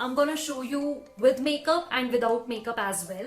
I'm gonna show you with makeup and without makeup as well.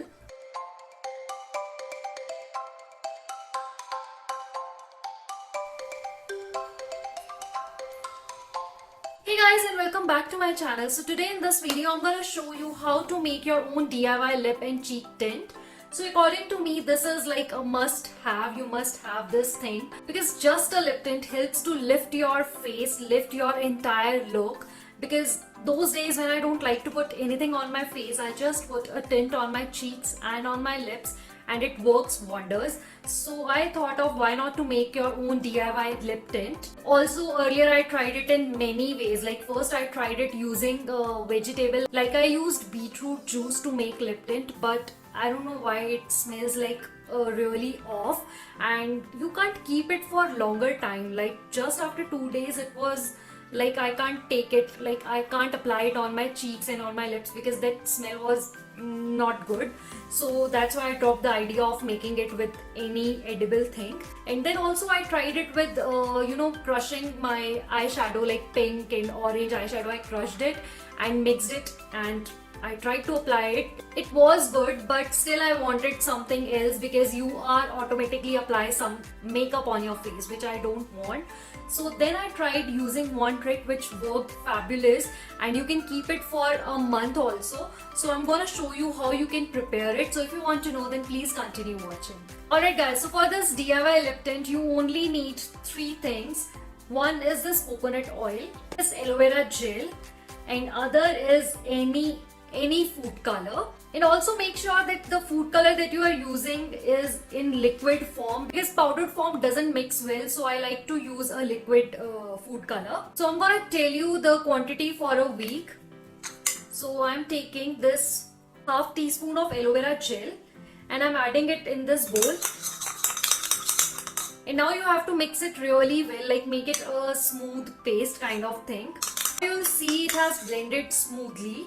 Hey guys, and welcome back to my channel. So today in this video I'm gonna show you how to make your own DIY lip and cheek tint. So according to me, this is like a must have. You must have this thing because just a lip tint helps to lift your face, lift your entire look. Because those days when I don't like to put anything on my face, I just put a tint on my cheeks and on my lips, and it works wonders. So I thought of why not to make your own DIY lip tint. Also earlier I tried it in many ways. Like first I tried it using vegetable. Like I used beetroot juice to make lip tint, but I don't know why it smells like really off, and you can't keep it for longer time. Like just after 2 days it was like I can't take it, like I can't apply it on my cheeks and on my lips because that smell was not good. So that's why I dropped the idea of making it with any edible thing. And then also I tried it with crushing my eyeshadow, like pink and orange eyeshadow. I crushed it and mixed it and I tried to apply it. It was good, but still I wanted something else because you are automatically apply some makeup on your face, which I don't want. So then I tried using one trick which worked fabulous, and you can keep it for a month also. So I'm gonna show you how you can prepare it. So if you want to know, then please continue watching. Alright guys, so for this DIY lip tint, you only need 3 things. One is this coconut oil, this aloe vera gel, and other is any food color. And also make sure that the food color that you are using is in liquid form because powdered form doesn't mix well, so I like to use a liquid food color. So I'm gonna tell you the quantity for a week. So I'm taking this half teaspoon of aloe vera gel and I'm adding it in this bowl. And now you have to mix it really well, like make it a smooth paste kind of thing. You'll see it has blended smoothly.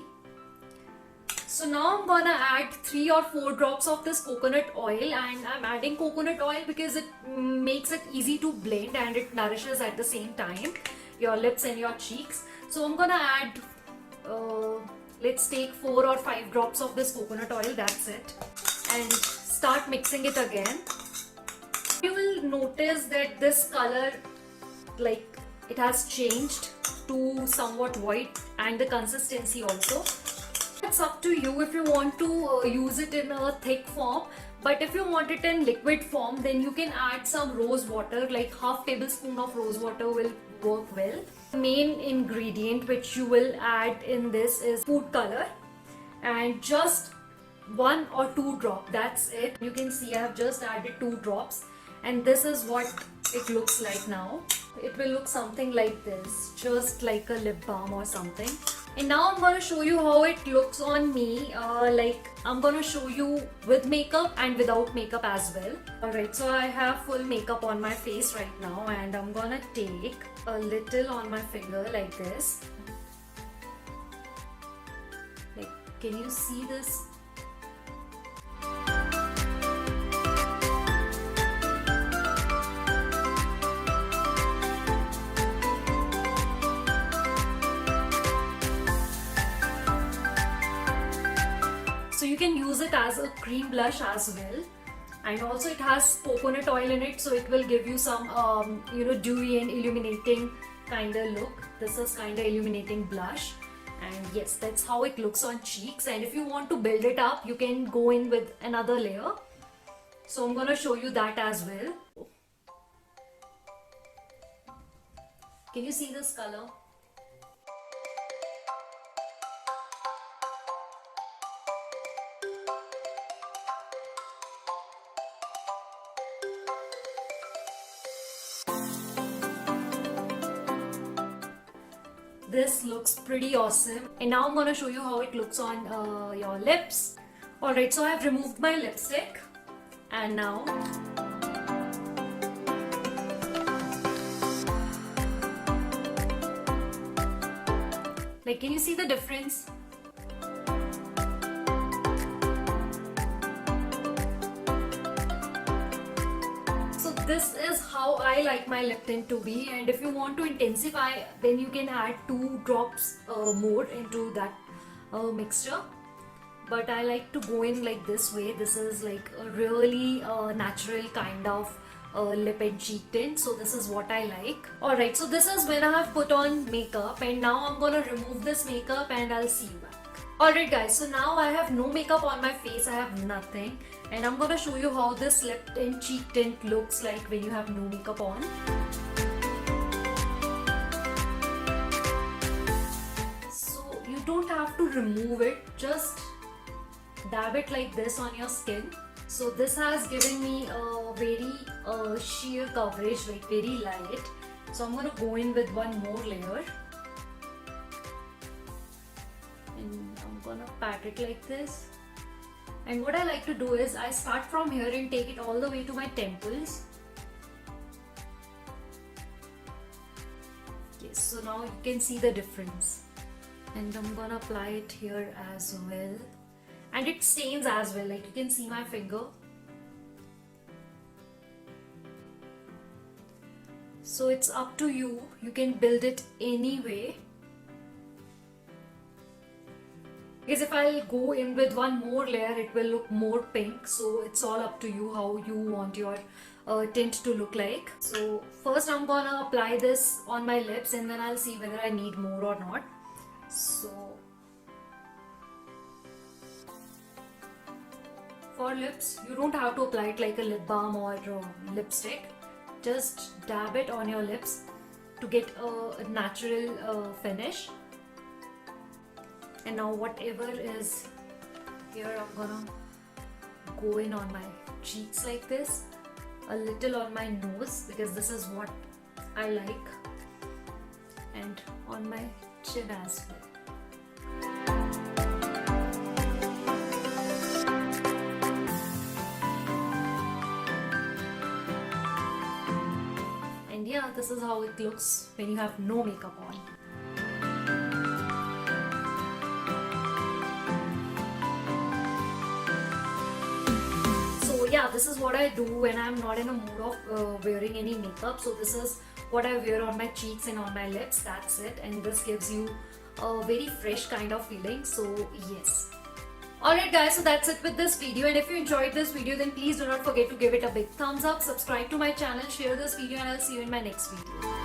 So now I'm gonna add 3 or 4 drops of this coconut oil, and I'm adding coconut oil because it makes it easy to blend and it nourishes at the same time your lips and your cheeks. So I'm gonna add, let's take 4 or 5 drops of this coconut oil, that's it, and start mixing it again. You will notice that this color, like it has changed to somewhat white, and the consistency also. It's up to you if you want to use it in a thick form, but if you want it in liquid form, then you can add some rose water, like half tablespoon of rose water will work well. The main ingredient which you will add in this is food color, and just 1 or 2 drops, that's it. You can see I have just added 2 drops, and this is what it looks like now. It will look something like this, just like a lip balm or something. And now I'm gonna show you how it looks on me. Like I'm gonna show you with makeup and without makeup as well. Alright, so I have full makeup on my face right now, and I'm gonna take a little on my finger like this. Like, can you see this? So you can use it as a cream blush as well, and also it has coconut oil in it, so it will give you some dewy and illuminating kind of look. This is kind of illuminating blush, and yes, that's how it looks on cheeks. And if you want to build it up, you can go in with another layer. So I'm gonna show you that as well. Can you see this color? This looks pretty awesome. And now I'm gonna show you how it looks on your lips. Alright, so I have removed my lipstick, and now like, can you see the difference? This is how I like my lip tint to be, and if you want to intensify, then you can add 2 drops more into that mixture, but I like to go in like this way. This is like a really natural kind of lip and cheek tint, so this is what I like. Alright, so this is when I have put on makeup, and now I'm gonna remove this makeup and I'll see you back. Alright guys, so now I have no makeup on my face, I have nothing, and I'm gonna show you how this lip and cheek tint looks like when you have no makeup on. So you don't have to remove it, just dab it like this on your skin. So this has given me a very sheer coverage, like very light. So I'm gonna go in with one more layer, and I'm gonna pat it like this. And what I like to do is I start from here and take it all the way to my temples. Yes, so now you can see the difference. And I'm gonna apply it here as well. And it stains as well, like you can see my finger. So it's up to you, you can build it any way. Because if I'll go in with one more layer, it will look more pink. So it's all up to you how you want your tint to look like. So first I'm gonna apply this on my lips, and then I'll see whether I need more or not. So for lips, you don't have to apply it like a lip balm or lipstick. Just dab it on your lips to get a natural finish. And now whatever is here, I'm gonna go in on my cheeks like this, a little on my nose because this is what I like, and on my chin as well. And yeah, this is how it looks when you have no makeup on. So yeah, this is what I do when I'm not in a mood of wearing any makeup. So this is what I wear on my cheeks and on my lips. That's it, and this gives you a very fresh kind of feeling. So yes. Alright guys, so that's it with this video, and if you enjoyed this video, then please do not forget to give it a big thumbs up, subscribe to my channel, share this video, and I'll see you in my next video.